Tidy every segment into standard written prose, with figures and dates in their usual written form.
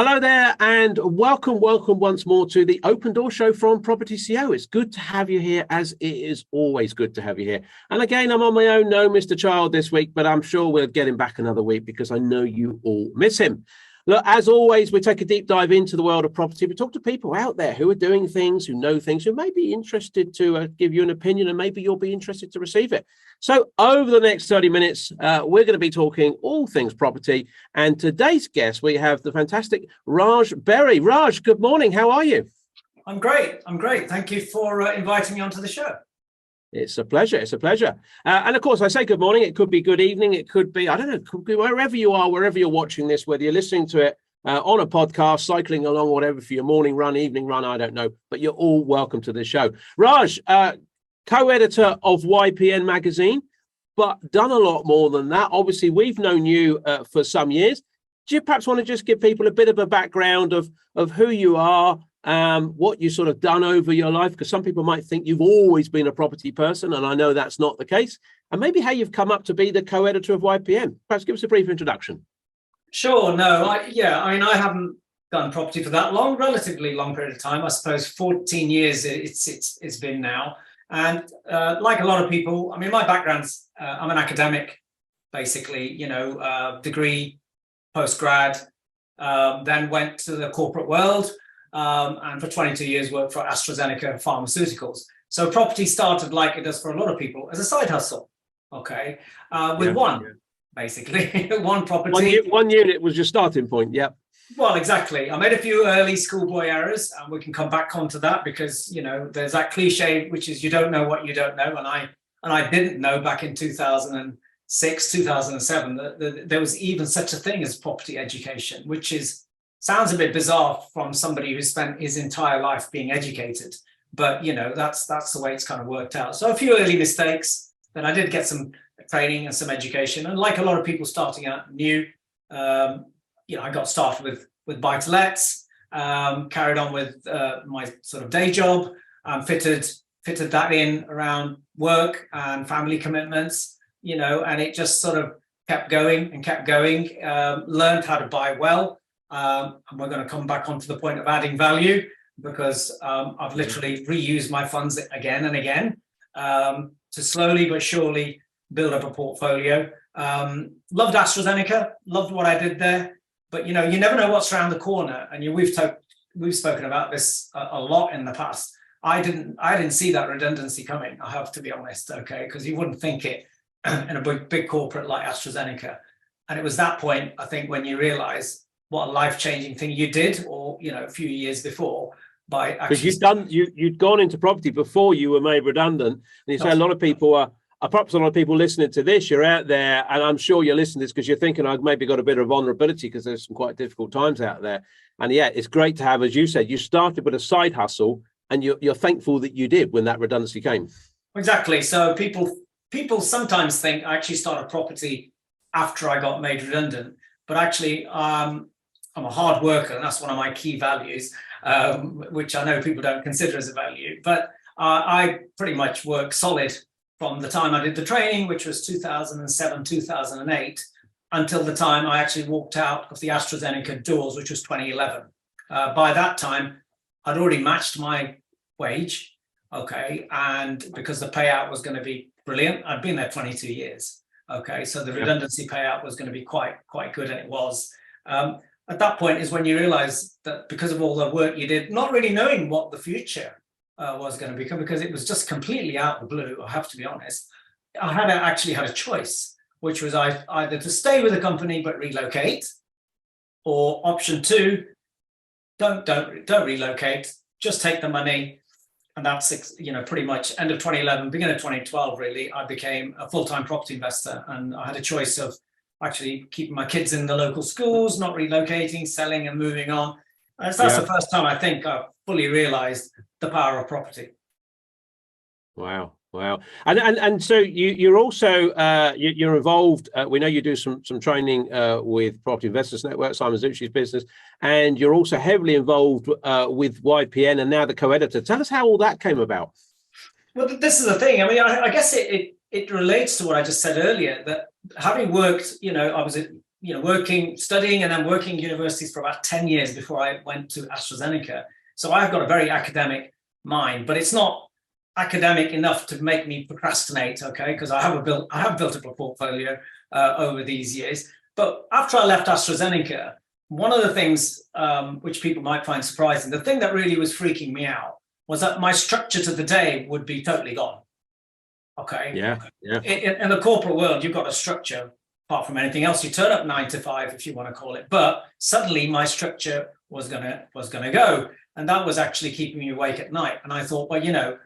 Hello there, and welcome once more to the Open Door Show from Property CEO. It's good to have you here, as it is always good to have you here. And again, I'm on my own, no Mr. Child this week, but I'm sure we'll get him back another week because I know you all miss him. Look, as always, we take a deep dive into the world of property. We talk to people out there who are doing things, who know things, who may be interested to give you an opinion, and maybe you'll be interested to receive it. So over the next 30 minutes, we're going to be talking all things property. And today's guest, we have the fantastic Raj Beri. Raj, good morning. How are you? I'm great. Thank you for inviting me onto the show. It's a pleasure. It's a pleasure. And of course, I say good morning. It could be good evening. It could be, I don't know, it could be wherever you are, wherever you're watching this, whether you're listening to it on a podcast, cycling along, whatever, for your morning run, evening run, I don't know. But you're all welcome to the show. Raj, co-editor of YPN magazine, but done a lot more than that. Obviously, we've known you for some years. Do you perhaps want to just give people a bit of a background of who you are, what you sort of done over your life, because some people might think you've always been a property person, and I know that's not the case, and maybe how you've come up to be the co-editor of YPN. Perhaps give us a brief introduction. Sure. No, I haven't done property for that long, relatively long period of time. I suppose 14 years it's been now. And like a lot of people, I mean, my background's, I'm an academic, basically, degree, postgrad, then went to the corporate world, and for 22 years worked for AstraZeneca Pharmaceuticals. So property started, like it does for a lot of people, as a side hustle, okay, basically, one property. One unit was your starting point, yeah. Well, exactly. I made a few early schoolboy errors, and we can come back onto that because, there's that cliche, which is you don't know what you don't know. And I didn't know back in 2006, 2007, that there was even such a thing as property education, which sounds a bit bizarre from somebody who spent his entire life being educated. But, that's the way it's kind of worked out. So a few early mistakes, then I did get some training and some education. And like a lot of people starting out new, I got started with buy-to-lets, carried on with my sort of day job, fitted that in around work and family commitments, and it just sort of kept going, learned how to buy well. And we're going to come back onto the point of adding value because I've literally reused my funds again and again to slowly but surely build up a portfolio. Loved AstraZeneca, loved what I did there. But, you never know what's around the corner. And we've spoken about this a lot in the past. I didn't see that redundancy coming, I have to be honest, okay? Because you wouldn't think it in a big corporate like AstraZeneca. And it was that point, I think, when you realize what a life-changing thing you did, or, a few years before, by actually... Because you'd gone into property before you were made redundant. And you say a lot of people are... Perhaps a lot of people listening to this, you're out there, and I'm sure you're listening to this because you're thinking I've maybe got a bit of vulnerability because there's some quite difficult times out there. And yeah, it's great to have, as you said, you started with a side hustle, and you're thankful that you did when that redundancy came. Exactly. So people sometimes think I actually started property after I got made redundant, but actually I'm a hard worker, and that's one of my key values, which I know people don't consider as a value. But I pretty much work solid from the time I did the training, which was 2007, 2008, until the time I actually walked out of the AstraZeneca doors, which was 2011. By that time, I'd already matched my wage, okay, and because the payout was going to be brilliant, I'd been there 22 years, okay, so the redundancy payout was going to be quite good, and it was. At that point is when you realize that because of all the work you did, not really knowing what the future was going to become, because it was just completely out of the blue, I have to be honest. I actually had a choice, which was either to stay with the company but relocate, or option two, don't relocate, just take the money. And that's, pretty much end of 2011, beginning of 2012, really, I became a full-time property investor, and I had a choice of actually keeping my kids in the local schools, not relocating, selling and moving on. And that's the first time I think I fully realized the power of property. Wow. And so you're also you're involved. We know you do some training with Property Investors Network, Simon Ritchie's business, and you're also heavily involved with YPN and now the co-editor. Tell us how all that came about. Well, this is the thing. I mean, I guess it relates to what I just said earlier, that having worked, I was studying and then working in universities for about 10 years before I went to AstraZeneca. So I've got a very academic mind, but it's not academic enough to make me procrastinate, okay? Because I have built up a portfolio over these years. But after I left AstraZeneca, one of the things which people might find surprising, the thing that really was freaking me out was that my structure to the day would be totally gone. Okay. Yeah. In the corporate world, you've got a structure. Apart from anything else, you turn up 9 to 5, if you want to call it. But suddenly, my structure was gonna go, and that was actually keeping me awake at night. And I thought, well,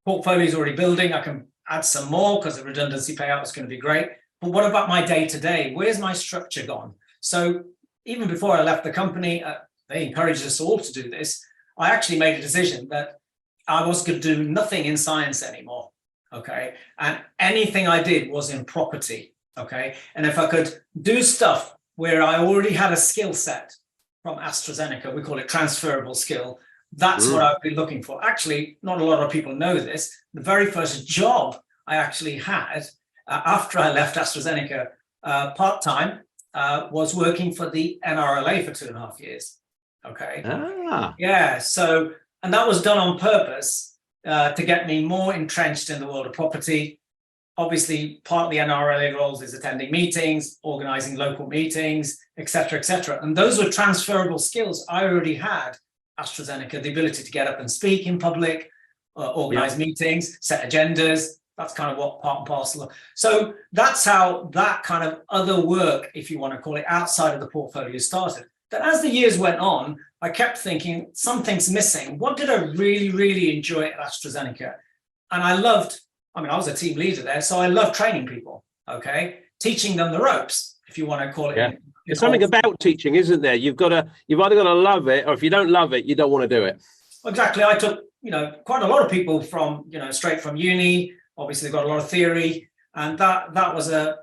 portfolio's already building. I can add some more because the redundancy payout is going to be great. But what about my day to day? Where's my structure gone? So even before I left the company, they encouraged us all to do this. I actually made a decision that I was going to do nothing in science anymore. Okay, and anything I did was in property. Okay, and if I could do stuff where I already had a skill set from AstraZeneca, we call it transferable skill, that's what I've been looking for. Actually, not a lot of people know this. The very first job I actually had after I left AstraZeneca part-time was working for the NRLA for 2.5 years. Okay. Yeah, so, and that was done on purpose to get me more entrenched in the world of property. Obviously, part of the NRLA roles is attending meetings, organizing local meetings, et cetera, et cetera. And those were transferable skills I already had. AstraZeneca, the ability to get up and speak in public, organize meetings, set agendas. That's kind of what part and parcel of. So that's how that kind of other work, if you want to call it, outside of the portfolio started. Then as the years went on, I kept thinking something's missing. What did I really, really enjoy at AstraZeneca? And I was a team leader there, so I love training people, okay? Teaching them the ropes, if you want to call it. Yeah. There's something about teaching, isn't there? You've either got to love it, or if you don't love it, you don't want to do it. Exactly. I took, quite a lot of people from, straight from uni. Obviously, they've got a lot of theory, and that was a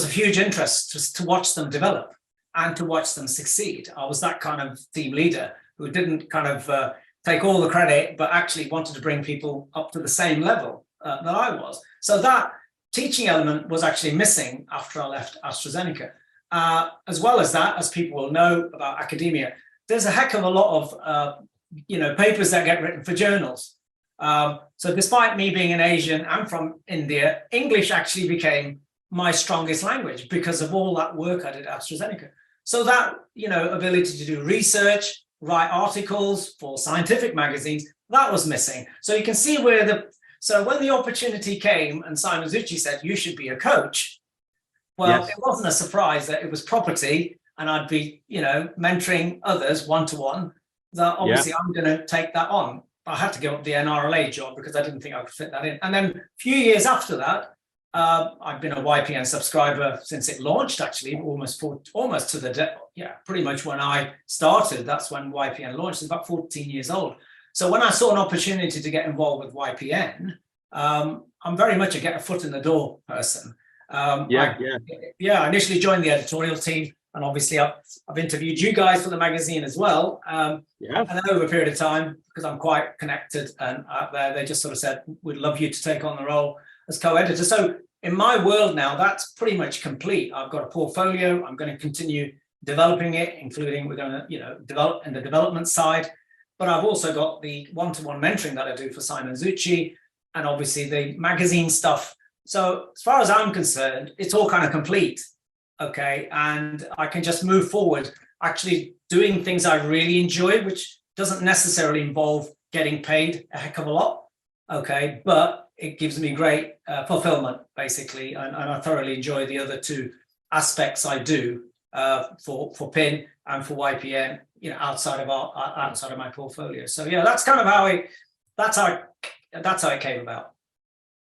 huge interest to watch them develop and to watch them succeed. I was that kind of team leader who didn't kind of take all the credit, but actually wanted to bring people up to the same level that I was. So that teaching element was actually missing after I left AstraZeneca. As well as that, as people will know about academia, there's a heck of a lot of papers that get written for journals. So despite me being an Asian and from India, English actually became my strongest language because of all that work I did at AstraZeneca. So that, ability to do research, write articles for scientific magazines, that was missing. So you can see so when the opportunity came and Simon Ritchie said, you should be a coach, well, It wasn't a surprise that it was property and I'd be, mentoring others one-to-one, that obviously I'm going to take that on. I had to give up the NRLA job because I didn't think I could fit that in. And then a few years after that, I've been a YPN subscriber since it launched, actually, almost to the pretty much when I started. That's when YPN launched. It's about 14 years old. So when I saw an opportunity to get involved with YPN, I'm very much a get a foot in the door person. I initially joined the editorial team, and obviously I've interviewed you guys for the magazine as well. And then over a period of time, because I'm quite connected and out there, they just sort of said, we'd love you to take on the role as co-editor. So in my world now, that's pretty much complete. I've got a portfolio. I'm going to continue developing it, including we're going to, develop in the development side. But I've also got the one-to-one mentoring that I do for Simon Ritchie, and obviously the magazine stuff. So as far as I'm concerned, it's all kind of complete. Okay. And I can just move forward, actually doing things I really enjoy, which doesn't necessarily involve getting paid a heck of a lot. Okay. But it gives me great fulfillment, basically. And I thoroughly enjoy the other two aspects I do for PIN and for YPN, outside of my portfolio. So that's kind of how it came about.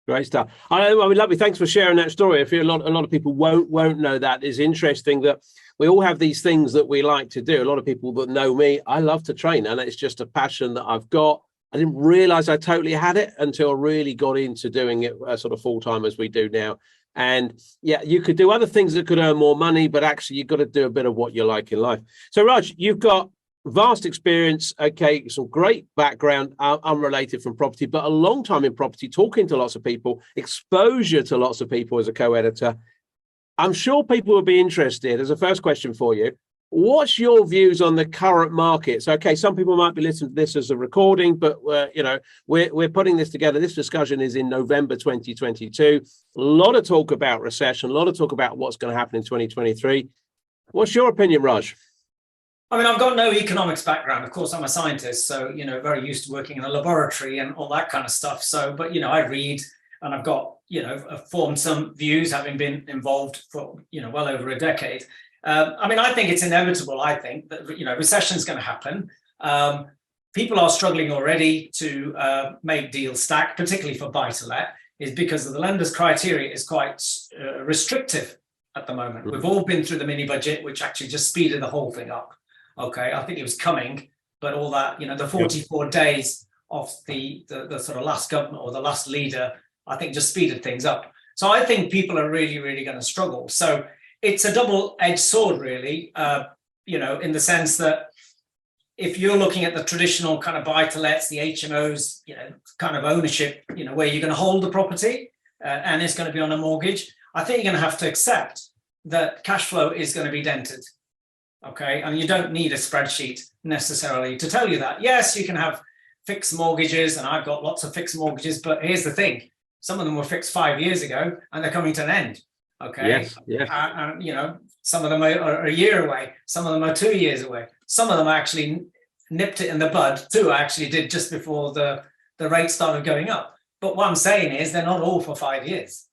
Great stuff. I mean, lovely. Thanks for sharing that story. I feel a lot of people won't know that. It's interesting that we all have these things that we like to do. A lot of people that know me, I love to train, and it's just a passion that I've got. I didn't realize I totally had it until I really got into doing it sort of full time as we do now. And you could do other things that could earn more money, but actually you've got to do a bit of what you like in life. So Raj, you've got vast experience, okay, some great background, unrelated from property, but a long time in property, talking to lots of people, exposure to lots of people as a co-editor. I'm sure people will be interested. As a first question for you, what's your views on the current markets? Okay, some people might be listening to this as a recording, but we're putting this together. This discussion is in November 2022. A lot of talk about recession, a lot of talk about what's going to happen in 2023. What's your opinion, Raj? I mean, I've got no economics background. Of course, I'm a scientist, so, very used to working in a laboratory and all that kind of stuff. So, but, I read, and I've got, formed some views, having been involved for, well over a decade. I mean, I think it's inevitable. I think that, recession is going to happen. People are struggling already to make deals stack, particularly for buy-to-let, is because of the lender's criteria is quite restrictive at the moment. We've all been through the mini budget, which actually just speeded the whole thing up. Okay, I think it was coming, but all that, the 44 days of the sort of last government or the last leader, I think just speeded things up. So I think people are really, really going to struggle. So it's a double-edged sword, really, in the sense that if you're looking at the traditional kind of buy-to-lets, the HMOs, kind of ownership, where you're going to hold the property and it's going to be on a mortgage, I think you're going to have to accept that cash flow is going to be dented. Okay, and you don't need a spreadsheet necessarily to tell you that. Yes, you can have fixed mortgages, and I've got lots of fixed mortgages, but here's the thing. Some of them were fixed 5 years ago and they're coming to an end. Okay. Yes, yes. And, some of them are a year away. Some of them are 2 years away. Some of them actually nipped it in the bud too. I actually did just before the rate started going up. But what I'm saying is they're not all for 5 years.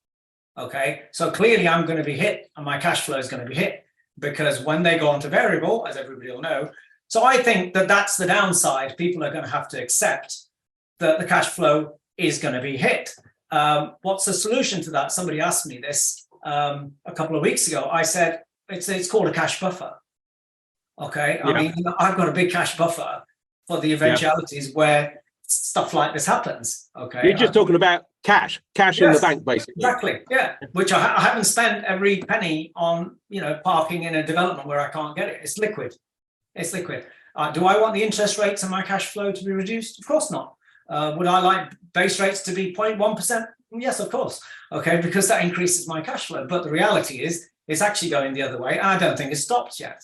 Okay. So clearly I'm going to be hit and my cash flow is going to be hit because when they go on to variable, as everybody will know. So I think that that's the downside. People are going to have to accept that the cash flow is going to be hit. What's the solution to that? Somebody asked me this a couple of weeks ago. I said, it's called a cash buffer. Okay. I mean, I've got a big cash buffer for the eventualities where stuff like this happens. Okay. You're just talking about cash in the bank, basically. Exactly. Yeah. Which I haven't spent every penny on, parking in a development where I can't get it. It's liquid. It's liquid. Do I want the interest rates on my cash flow to be reduced? Of course not. Would I like base rates to be 0.1%? Yes, of course. Okay, because that increases my cash flow. But the reality is, it's actually going the other way. I don't think it's stopped yet.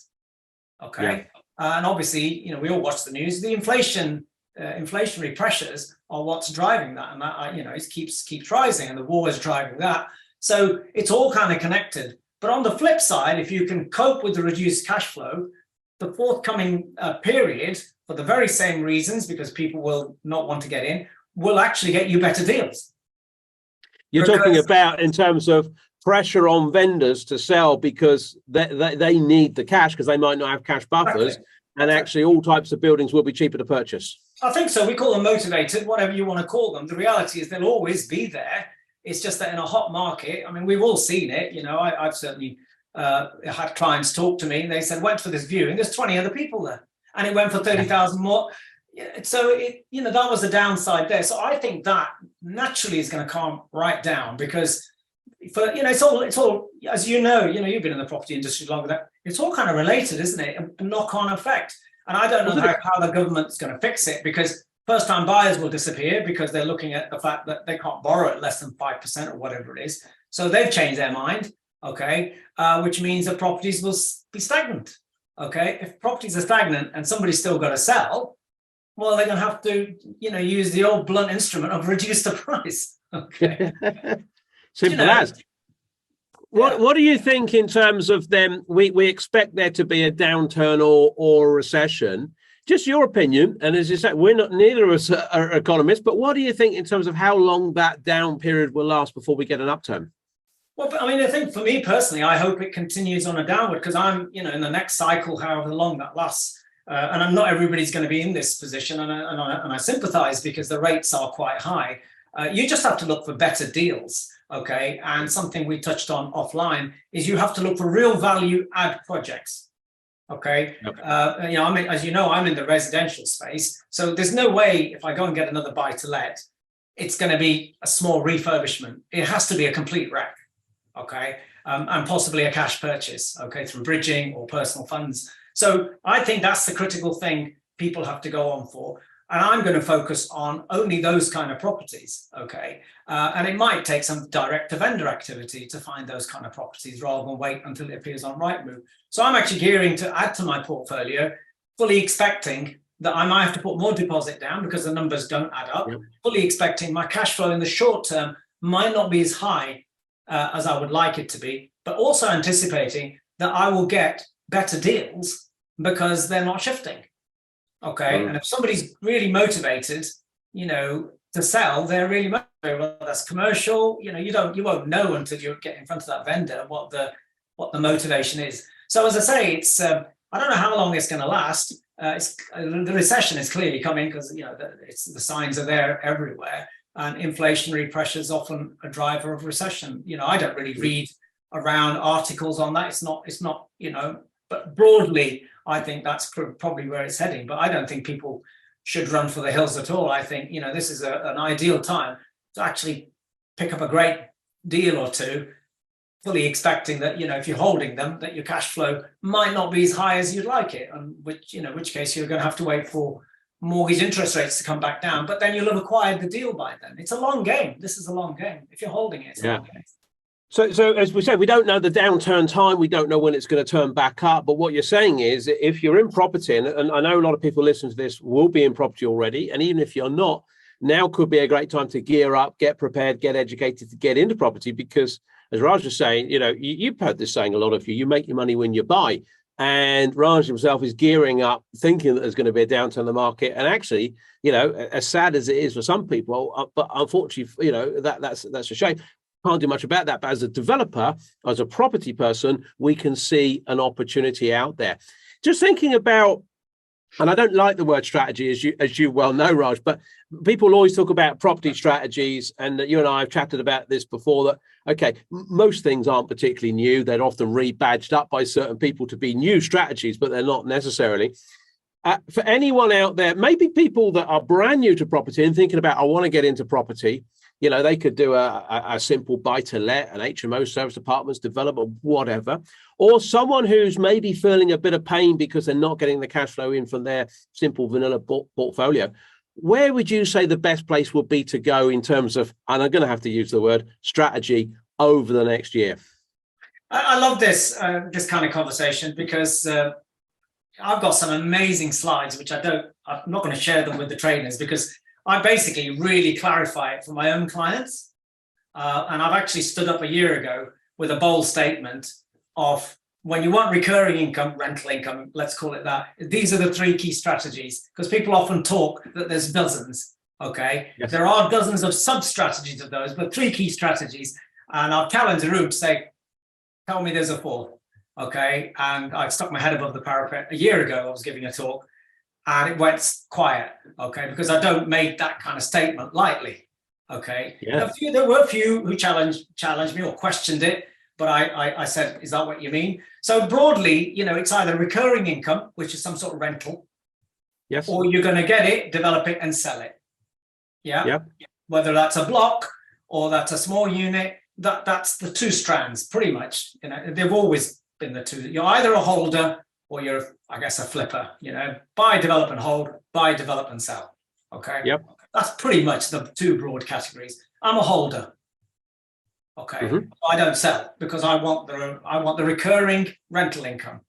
Okay, and obviously, we all watch the news. The inflationary pressures are what's driving that, and that it keeps rising, and the war is driving that. So it's all kind of connected. But on the flip side, if you can cope with the reduced cash flow, the forthcoming period, for the very same reasons, because people will not want to get in, will actually get you better deals. You're talking about in terms of pressure on vendors to sell because they need the cash because they might not have cash buffers. Exactly. And actually all types of buildings will be cheaper to purchase. I think so. We call them motivated, whatever you want to call them. The reality is they'll always be there. It's just that in a hot market, I mean, we've all seen it. I've certainly had clients talk to me and they said, went for this viewing, there's 20 other people there. And it went for 30,000 more. So that was the downside there. So I think that naturally is going to calm right down because it's all as you've been in the property industry longer than it's all kind of related, isn't it? A knock-on effect. And I don't know how the government's going to fix it because first-time buyers will disappear because they're looking at the fact that they can't borrow at less than 5% or whatever it is. So they've changed their mind, okay, which means that properties will be stagnant. Okay, if properties are stagnant and somebody's still got to sell, well, they're going to have to, use the old blunt instrument of reduce the price. Okay. Simple as. What do you think in terms of them? We expect there to be a downturn or a recession. Just your opinion. And as you said, neither of us are economists, but what do you think in terms of how long that down period will last before we get an upturn? Well, I mean, I think for me personally, I hope it continues on a downward because I'm, in the next cycle, however long that lasts. And I'm not everybody's going to be in this position, and I sympathise because the rates are quite high. You just have to look for better deals, okay? And something we touched on offline is you have to look for real value add projects, okay? As you know, I'm in the residential space, so there's no way if I go and get another buy to let, it's going to be a small refurbishment. It has to be a complete wreck, okay? And possibly a cash purchase, okay, through bridging or personal funds. So I think that's the critical thing people have to go on for. and I'm going to focus on only those kind of properties, okay? And it might take some direct-to-vendor activity to find those kind of properties rather than wait until it appears on Rightmove. So I'm actually gearing to add to my portfolio, fully expecting that I might have to put more deposit down because the numbers don't add up, fully expecting my cash flow in the short term might not be as high as I would like it to be, but also anticipating that I will get better deals because they're not shifting. Okay, and if somebody's really motivated, to sell, they're really motivated. Well, that's commercial. You won't know until you get in front of that vendor what the motivation is. So as I say, it's I don't know how long it's going to last. The recession is clearly coming because the signs are there everywhere, and inflationary pressure is often a driver of recession. I don't really read around articles on that. It's not. But broadly, I think that's probably where it's heading. But I don't think people should run for the hills at all. I think, this is an ideal time to actually pick up a great deal or two, fully expecting that, if you're holding them, that your cash flow might not be as high as you'd like it, and which case you're going to have to wait for mortgage interest rates to come back down. But then you'll have acquired the deal by then. It's a long game. This is a long game. If you're holding it, it's a long game. So as we said, we don't know the downturn time. We don't know when it's going to turn back up. But what you're saying is, if you're in property, and I know a lot of people listening to this will be in property already, and even if you're not, now could be a great time to gear up, get prepared, get educated to get into property. Because as Raj was saying, you've heard this saying, a lot of you make your money when you buy. And Raj himself is gearing up, thinking that there's going to be a downturn in the market. And actually, as sad as it is for some people, but unfortunately, that's a shame. Can't do much about that, but as a developer, as a property person, we can see an opportunity out there. Just thinking about, and I don't like the word strategy, as you well know, Raj, but people always talk about property strategies, and you and I have chatted about this before, that, okay, most things aren't particularly new. They're often rebadged up by certain people to be new strategies, but they're not necessarily. For anyone out there, maybe people that are brand new to property and thinking about, I want to get into property, they could do a simple buy-to-let, an HMO, service apartments, development, whatever. Or someone who's maybe feeling a bit of pain because they're not getting the cash flow in from their simple vanilla portfolio. Where would you say the best place would be to go in terms of, and I'm going to have to use the word, strategy over the next year? I love this kind of conversation because I've got some amazing slides, which I'm not going to share them with the trainers because I basically really clarify it for my own clients. And I've actually stood up a year ago with a bold statement of, when you want recurring income, rental income, let's call it that, these are the 3 key strategies, because people often talk that there's dozens, okay? Yes. There are dozens of sub-strategies of those, but 3 key strategies. And I've challenged the room to say, tell me there's a 4th, okay? And I stuck my head above the parapet. A year ago, I was giving a talk, and it went quiet, okay, because I don't make that kind of statement lightly, okay. Yeah. There were a few who challenged me or questioned it, but I said, is that what you mean? So broadly, it's either recurring income, which is some sort of rental, yes, or you're going to get it, develop it, and sell it. Yeah. Yep. Whether that's a block or that's a small unit, that's the 2 strands, pretty much. They've always been the 2. You're either a holder or you're, I guess, a flipper, buy, develop, and hold, buy, develop, and sell. Okay. Yep. That's pretty much the 2 broad categories. I'm a holder. Okay. Mm-hmm. I don't sell because I want the recurring rental income.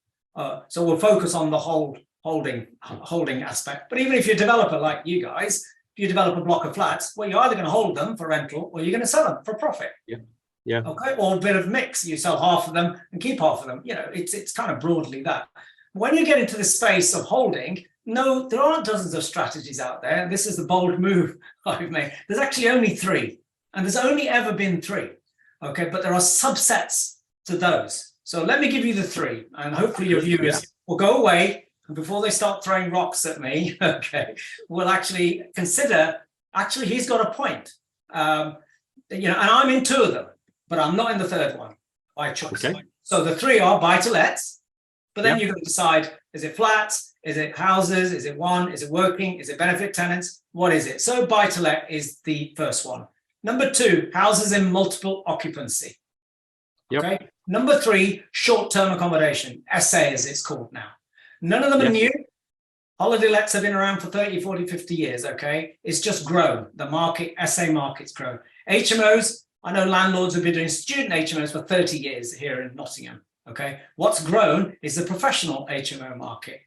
So we'll focus on the holding aspect. But even if you're a developer like you guys, if you develop a block of flats, well, you're either going to hold them for rental or you're going to sell them for profit. Yeah. Yeah. Okay. Or a bit of mix. You sell half of them and keep half of them. It's kind of broadly that. When you get into the space of holding, no, there aren't dozens of strategies out there. This is the bold move I've made. There's actually only 3, and there's only ever been 3. Okay, but there are subsets to those. So let me give you the 3, and hopefully your viewers will go away, and before they start throwing rocks at me, okay, will actually consider, he's got a point. And I'm in 2 of them, but I'm not in the 3rd one by choice. Okay. So the 3 are buy-to-lets. But then you've got to decide, is it flats? Is it houses? Is it one? Is it working? Is it benefit tenants? What is it? So buy-to-let is the first one. Number 2, houses in multiple occupancy. Yep. Okay. Number 3, short-term accommodation, SA as it's called now. None of them are new. Holiday lets have been around for 30, 40, 50 years, okay? It's just grown. The market, SA market's grown. HMOs, I know landlords have been doing student HMOs for 30 years here in Nottingham, okay? What's grown is the professional HMO market,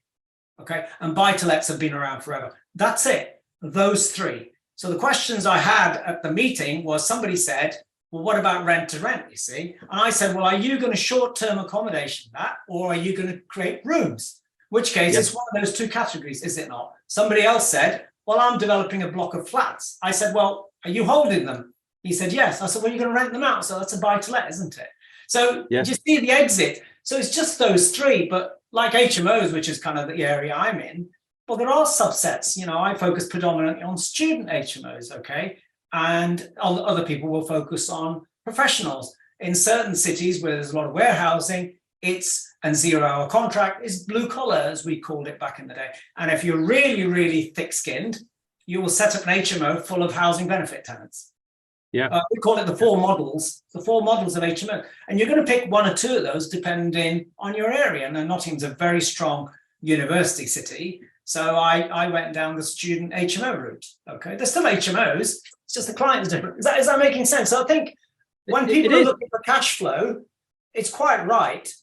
okay? And buy-to-lets have been around forever. That's it, those three. So the questions I had at the meeting was somebody said, well, what about rent to rent, you see? And I said, well, are you going to short-term accommodation that, or are you going to create rooms? Which case, it's one of those two categories, is it not? Somebody else said, well, I'm developing a block of flats. I said, well, are you holding them? He said, yes. I said, well, you're going to rent them out. So that's a buy-to-let, isn't it? So you see the exit. So it's just those three. But like HMOs, which is kind of the area I'm in, well, there are subsets. You know, I focus predominantly on student HMOs, okay? And other people will focus on professionals. In certain cities where there's a lot of warehousing, and 0-hour contract is blue collar, as we called it back in the day. And if you're really, really thick-skinned, you will set up an HMO full of housing benefit tenants. We call it the four models of HMO. And you're going to pick one or two of those depending on your area. Now, Nottingham's a very strong university city. So I went down the student HMO route. Okay, there's still HMOs. It's just the client is different. Is that making sense? So I think when people are looking for cash flow, it's quite right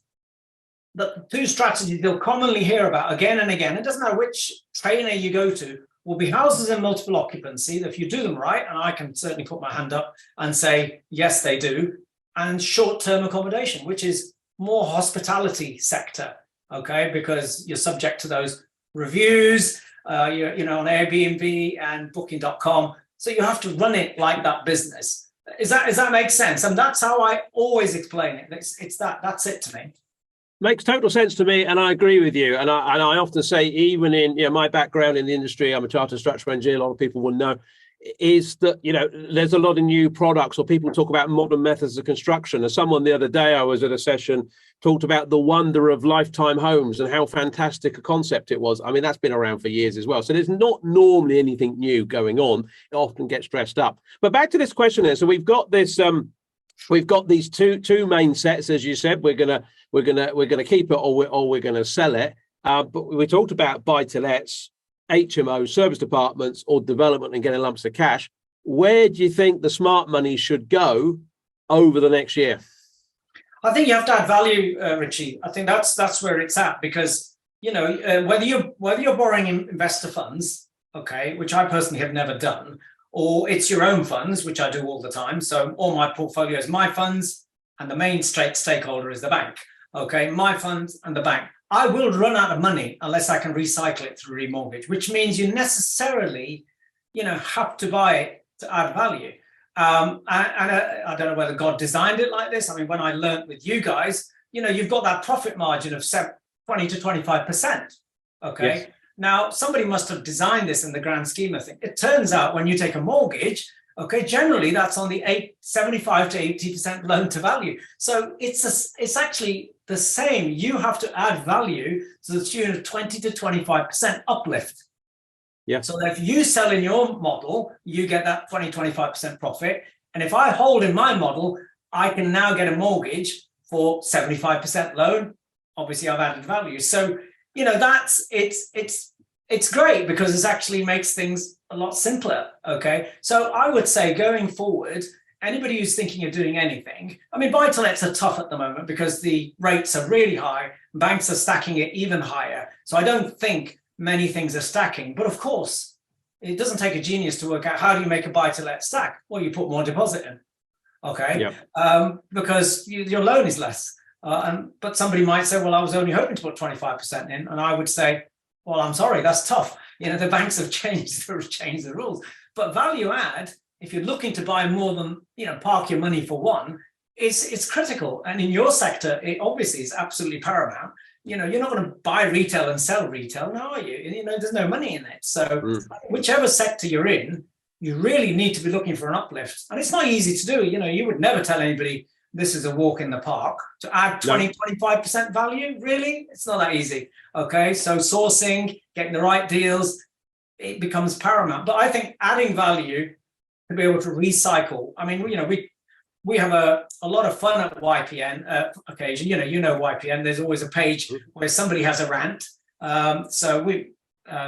that the two strategies they'll commonly hear about again and again, it doesn't matter which trainer you go to, will be houses in multiple occupancy, if you do them right, and I can certainly put my hand up and say, yes, they do, and short-term accommodation, which is more hospitality sector, okay, because you're subject to those reviews, you're on Airbnb and booking.com, so you have to run it like that business. Does that make sense? And that's how I always explain it. That's it to me. Makes total sense to me, and I agree with you. And I often say, even in my background in the industry, I'm a chartered structural engineer. A lot of people will know is that there's a lot of new products, or people talk about modern methods of construction. As someone the other day, I was at a session, talked about the wonder of lifetime homes and how fantastic a concept it was. I mean, that's been around for years as well. So there's not normally anything new going on. It often gets dressed up. But back to this question here. So we've got this. We've got these two main sets, as you said. We're gonna keep it, or we're gonna sell it. But we talked about buy-to-lets, HMO, service departments, or development and getting lumps of cash. Where do you think the smart money should go over the next year? I think you have to add value, Ritchie. I think that's where it's at, because whether you're borrowing investor funds, okay, which I personally have never done, or it's your own funds, which I do all the time. So all my portfolio is my funds, and the main stakeholder is the bank. Okay, my funds and the bank. I will run out of money unless I can recycle it through remortgage, which means you necessarily, have to buy it to add value. I don't know whether God designed it like this. I mean, when I learned with you guys, you've got that profit margin of 20 to 25%. Okay. Yes. Now, somebody must have designed this in the grand scheme of things. It turns out when you take a mortgage, okay, generally that's on the 75 to 80% loan to value. So it's actually the same. You have to add value to the tune of 20 to 25% uplift. Yeah. So that if you sell in your model, you get that 20, 25% profit. And if I hold in my model, I can now get a mortgage for 75% loan. Obviously, I've added value. So it's great because it actually makes things a lot simpler. Okay. So I would say going forward, anybody who's thinking of doing anything, I mean, buy-to-lets are tough at the moment because the rates are really high. Banks are stacking it even higher. So I don't think many things are stacking. But of course, it doesn't take a genius to work out how do you make a buy-to-let stack? Well, you put more deposit in. Okay. Yep. Because your loan is less. But somebody might say, well, I was only hoping to put 25% in. And I would say, well, I'm sorry, that's tough. The banks have changed the rules. But value add, if you're looking to buy more than, park your money for one, it's critical. And in your sector, it obviously is absolutely paramount. You're not going to buy retail and sell retail, now are you? There's no money in it. So whichever sector you're in, you really need to be looking for an uplift. And it's not easy to do. You would never tell anybody, this is a walk in the park. To add 20, 25% value, really? It's not that easy. Okay, so sourcing, getting the right deals, it becomes paramount. But I think adding value to be able to recycle. I mean, we have a lot of fun at YPN occasion. YPN, there's always a page where somebody has a rant. So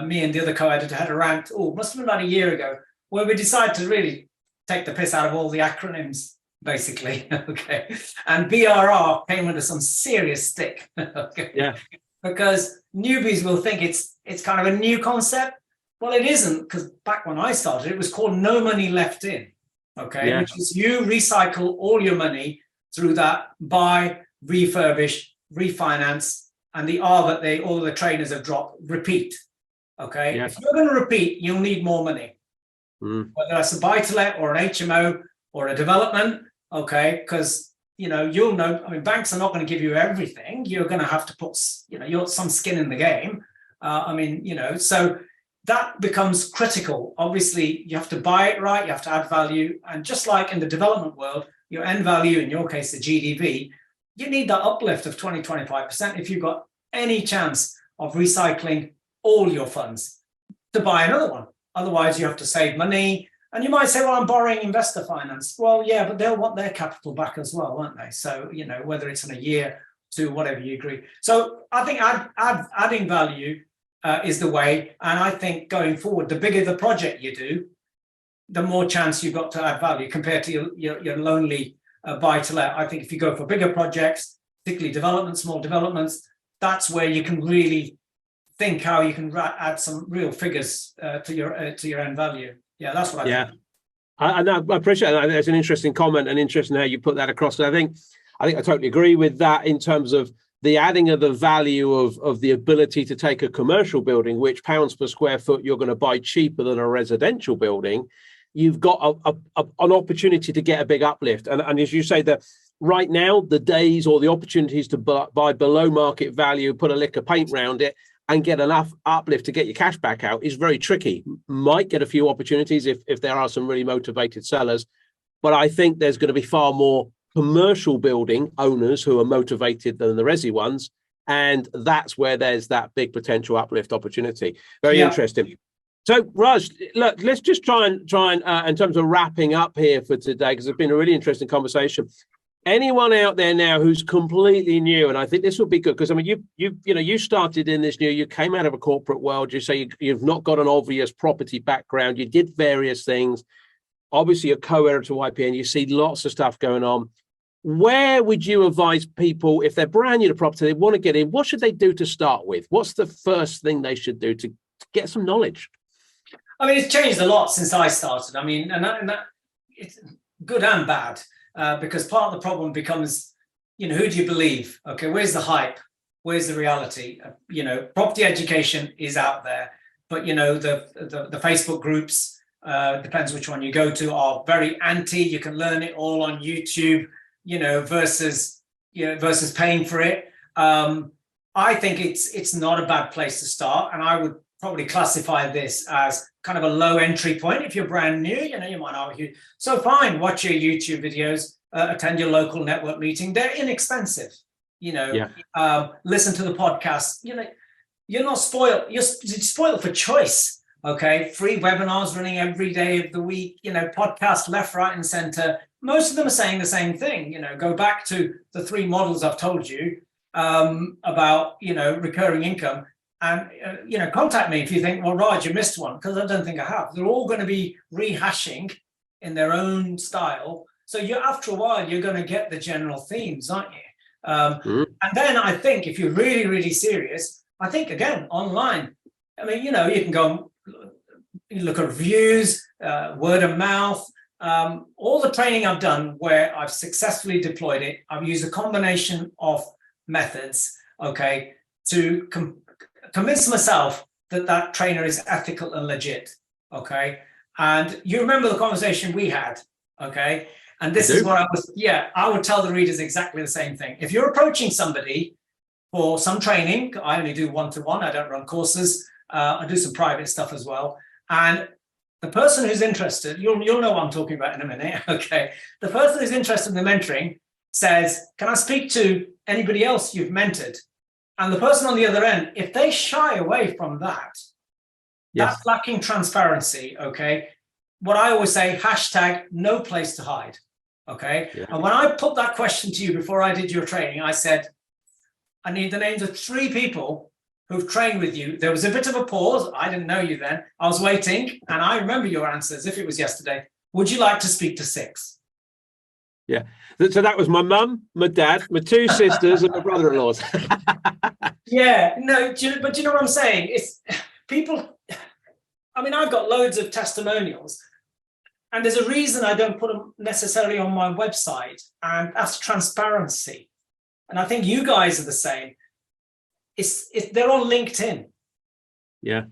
me and the other co-editor had a rant, must have been about a year ago, where we decided to really take the piss out of all the acronyms, basically. Okay. And BRR came under some serious stick. Okay. Yeah. Because newbies will think it's kind of a new concept. Well, it isn't, because back when I started, it was called no money left in. Okay. Yeah. Which is you recycle all your money through that buy, refurbish, refinance, and the R that all the trainers have dropped, repeat. Okay. Yeah. If you're going to repeat, you'll need more money. Whether that's a buy-to-let or an HMO or a development, okay, because you'll know. I mean, banks are not going to give you everything. You're going to have to put some skin in the game. So that becomes critical. Obviously, you have to buy it right. You have to add value, and just like in the development world, your end value, in your case, the GDV, you need that uplift of 20-25% if you've got any chance of recycling all your funds to buy another one. Otherwise, you have to save money. And you might say, well, I'm borrowing investor finance. Well, yeah, but they'll want their capital back as well, won't they? So, whether it's in a year, to whatever you agree. So I think adding value is the way. And I think going forward, the bigger the project you do, the more chance you've got to add value compared to your lonely buy-to-let. I think if you go for bigger projects, particularly developments, small developments, that's where you can really think how you can add some real figures to your end value. Yeah, that's what I think. I appreciate that. That's an interesting comment and interesting how you put that across. I think I totally agree with that in terms of the adding of the value of the ability to take a commercial building, which pounds per square foot you're going to buy cheaper than a residential building. You've got an opportunity to get a big uplift. And as you say, that right now, the days or the opportunities to buy below market value, put a lick of paint around it, and get enough uplift to get your cash back out is very tricky. Might get a few opportunities if there are some really motivated sellers, but I think there's going to be far more commercial building owners who are motivated than the resi ones, and that's where there's that big potential uplift opportunity. Very interesting. So Raj, look, let's just try and in terms of wrapping up here for today, because it's been a really interesting conversation. Anyone out there now who's completely new, and I think this would be good because I mean, you started in this new, you came out of a corporate world. You say you've not got an obvious property background. You did various things. Obviously, you're co-editor to YPN. You see lots of stuff going on. Where would you advise people if they're brand new to property, they want to get in? What should they do to start with? What's the first thing they should do to get some knowledge? I mean, it's changed a lot since I started. I mean, and that it's good and bad. Because part of the problem becomes, who do you believe? Okay, where's the hype? Where's the reality? Property education is out there, but the Facebook groups, depends which one you go to, are very anti. You can learn it all on YouTube, versus paying for it. I think it's not a bad place to start, and I would probably classify this as kind of a low entry point. If you're brand new, you might argue, so fine, watch your YouTube videos, attend your local network meeting. They're inexpensive, listen to the podcast. You're not spoiled. You're spoiled for choice. Okay. Free webinars running every day of the week, podcast left, right, and center. Most of them are saying the same thing. Go back to the 3 models I've told you about, recurring income. And, contact me if you think, well, Raj, you missed one, because I don't think I have. They're all going to be rehashing in their own style. So after a while, you're going to get the general themes, aren't you? And then I think if you're really, really serious, I think, again, online, I mean, you can go and look at reviews, word of mouth, all the training I've done where I've successfully deployed it. I've used a combination of methods, okay, to convince myself that trainer is ethical and legit, okay? And you remember the conversation we had, okay? And this is what I would tell the readers exactly the same thing. If you're approaching somebody for some training, I only do one-to-one, I don't run courses, I do some private stuff as well. And the person who's interested, you'll know what I'm talking about in a minute, okay? The person who's interested in the mentoring says, can I speak to anybody else you've mentored? And the person on the other end, if they shy away from that, that's lacking transparency, okay? What I always say, hashtag no place to hide, okay? Yeah. And when I put that question to you before I did your training, I said, I need the names of 3 people who've trained with you. There was a bit of a pause. I didn't know you then. I was waiting, and I remember your answer as if it was yesterday. Would you like to speak to 6? Yeah. So that was my mum, my dad, my 2 sisters, and my brother-in-laws. Yeah, no, but you know what I'm saying? It's people. I mean, I've got loads of testimonials, and there's a reason I don't put them necessarily on my website, and that's transparency. And I think you guys are the same. They're on LinkedIn. Yeah.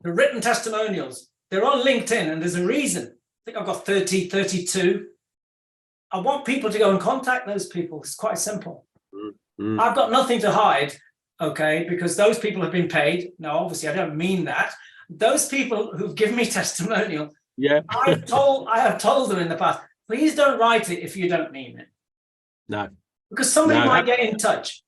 The written testimonials, they're on LinkedIn, and there's a reason. I think I've got 30, 32. I want people to go and contact those people. It's quite simple. Mm-hmm. I've got nothing to hide, okay, because those people have been paid. No, obviously, I don't mean that. Those people who've given me testimonial, yeah, I have told them in the past, please don't write it if you don't mean it. No. Because somebody might get in touch.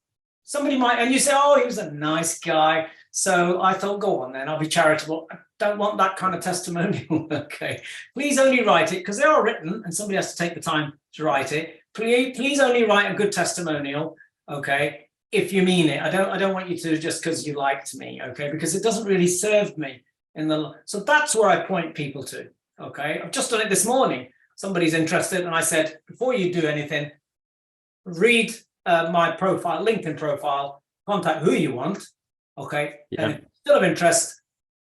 Somebody might, and you say, oh, he was a nice guy. So I thought, go on then, I'll be charitable. I don't want that kind of testimonial. Okay. Please only write it, because they are written and somebody has to take the time to write it. Please only write a good testimonial, okay, if you mean it. I don't want you to just because you liked me, okay, because it doesn't really serve me so that's where I point people to, okay. I've just done it this morning. Somebody's interested, and I said, before you do anything, read my profile, LinkedIn profile, contact who you want, okay? Yeah. And if you're still of interest,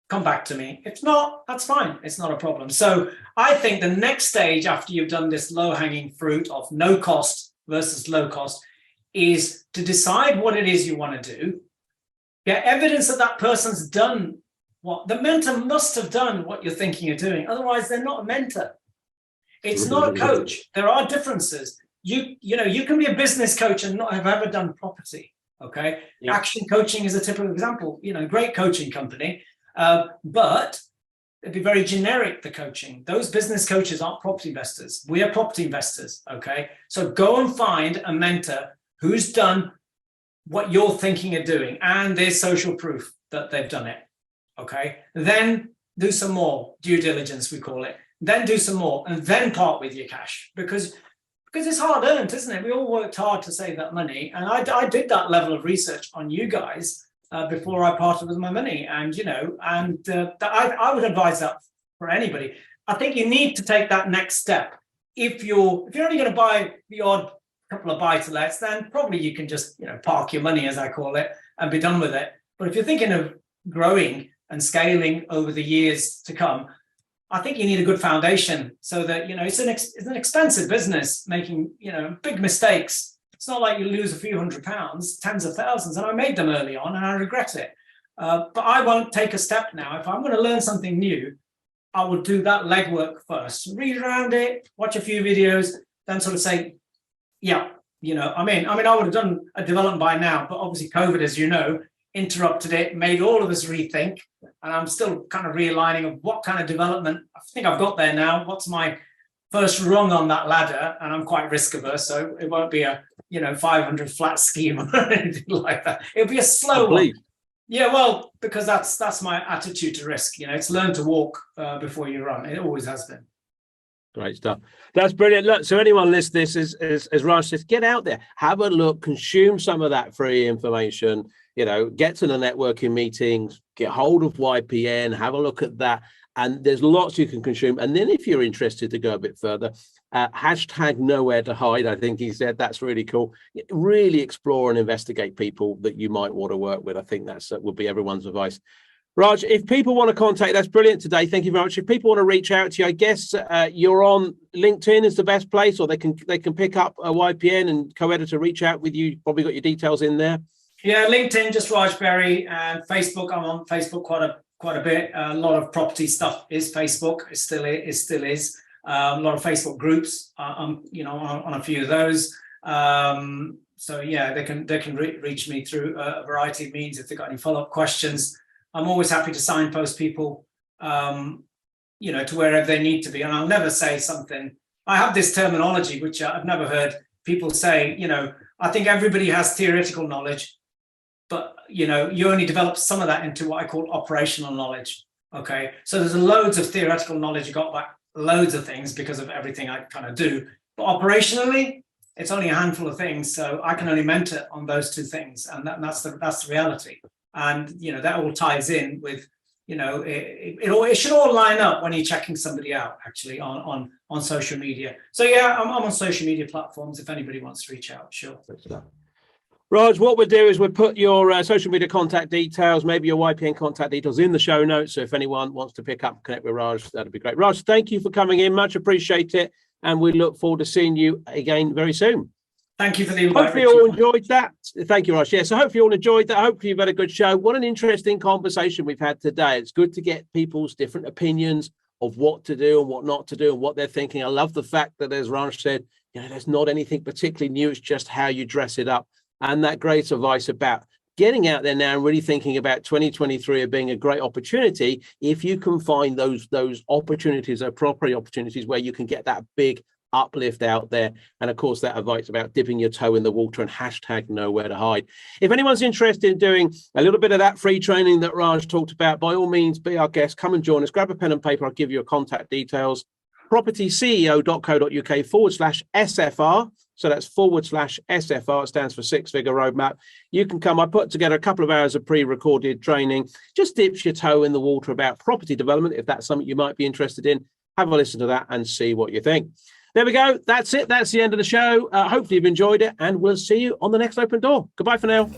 come back to me. If not, that's fine. It's not a problem. So I think the next stage after you've done this low-hanging fruit of no cost versus low cost is to decide what it is you want to do, get evidence that that person's done what the mentor must have done what you're thinking of doing. Otherwise, they're not a mentor. It's not a coach. There are differences. You can be a business coach and not have ever done property. Okay. Yeah. Action coaching is a typical example, great coaching company, but it'd be very generic, the coaching. Those business coaches aren't property investors. We are property investors. Okay. So go and find a mentor who's done what you're thinking of doing, and there's social proof that they've done it. Okay. Then do some more due diligence, we call it. Then do some more, and then part with your cash, because it's hard earned, isn't it? We all worked hard to save that money. And I did that level of research on you guys before I parted with my money. And, I would advise that for anybody. I think you need to take that next step. If you're only going to buy the odd couple of buy-to-lets, then probably you can just, park your money, as I call it, and be done with it. But if you're thinking of growing and scaling over the years to come, I think you need a good foundation so that, it's an expensive business, making, big mistakes. It's not like you lose a few £100, tens of thousands. And I made them early on and I regret it. But I won't take a step now. If I'm going to learn something new, I will do that legwork first. Read around it, watch a few videos, then sort of say, yeah, I would have done a development by now, but obviously COVID, as you know, interrupted it, made all of us rethink. And I'm still kind of realigning of what kind of development. I think I've got there now. What's my first rung on that ladder? And I'm quite risk averse, so it won't be a 500 flat scheme or anything like that. It'll be a slow one. Yeah, well, because that's my attitude to risk. It's learn to walk before you run. It always has been. Great stuff. That's brilliant. Look, so anyone listening, this is as Raj says, get out there, have a look, consume some of that free information. Get to the networking meetings, get hold of YPN, have a look at that. And there's lots you can consume. And then if you're interested to go a bit further, hashtag nowhere to hide, I think he said. That's really cool. Really explore and investigate people that you might want to work with. I think that would be everyone's advice. Raj, if people want to contact, that's brilliant today. Thank you very much. If people want to reach out to you, I guess you're on LinkedIn is the best place, or they can pick up a YPN and co-editor, reach out with you. You've probably got your details in there. Yeah, LinkedIn, just Raj Beri, and Facebook. I'm on Facebook quite a bit. A lot of property stuff is Facebook. It still is. A lot of Facebook groups. I'm on a few of those. So yeah, they can reach me through a variety of means if they've got any follow-up questions. I'm always happy to signpost people, to wherever they need to be. And I'll never say something. I have this terminology which I've never heard people say. I think everybody has theoretical knowledge, but you only develop some of that into what I call operational knowledge. Okay, so there's loads of theoretical knowledge. You got back loads of things because of everything I kind of do, but operationally, it's only a handful of things. So I can only mentor on those two things, and that's the reality. And, that all ties in with, it should all line up when you're checking somebody out, actually, on social media. So, yeah, I'm on social media platforms if anybody wants to reach out, sure. Raj, what we'll do is we'll put your social media contact details, maybe your YPN contact details in the show notes. So if anyone wants to pick up and connect with Raj, that'd be great. Raj, thank you for coming in. Much appreciate it. And we look forward to seeing you again very soon. Thank you for the invite. Hopefully you all enjoyed that. Thank you, Raj. Yeah, so hopefully you all enjoyed that. Hopefully you've had a good show. What an interesting conversation we've had today. It's good to get people's different opinions of what to do and what not to do and what they're thinking. I love the fact that, as Raj said, there's not anything particularly new. It's just how you dress it up. And that great advice about getting out there now and really thinking about 2023 as being a great opportunity if you can find those opportunities, or property opportunities where you can get that big uplift out there. And of course, that advice about dipping your toe in the water and hashtag nowhere to hide. If anyone's interested in doing a little bit of that free training that Raj talked about, by all means, be our guest. Come and join us. Grab a pen and paper. I'll give you contact details. propertyceo.co.uk/SFR. So that's /SFR. It stands for six-figure roadmap. You can come. I put together a couple of hours of pre-recorded training. Just dips your toe in the water about property development. If that's something you might be interested in, have a listen to that and see what you think. There we go. That's it. That's the end of the show. Hopefully you've enjoyed it, and we'll see you on the next open door. Goodbye for now.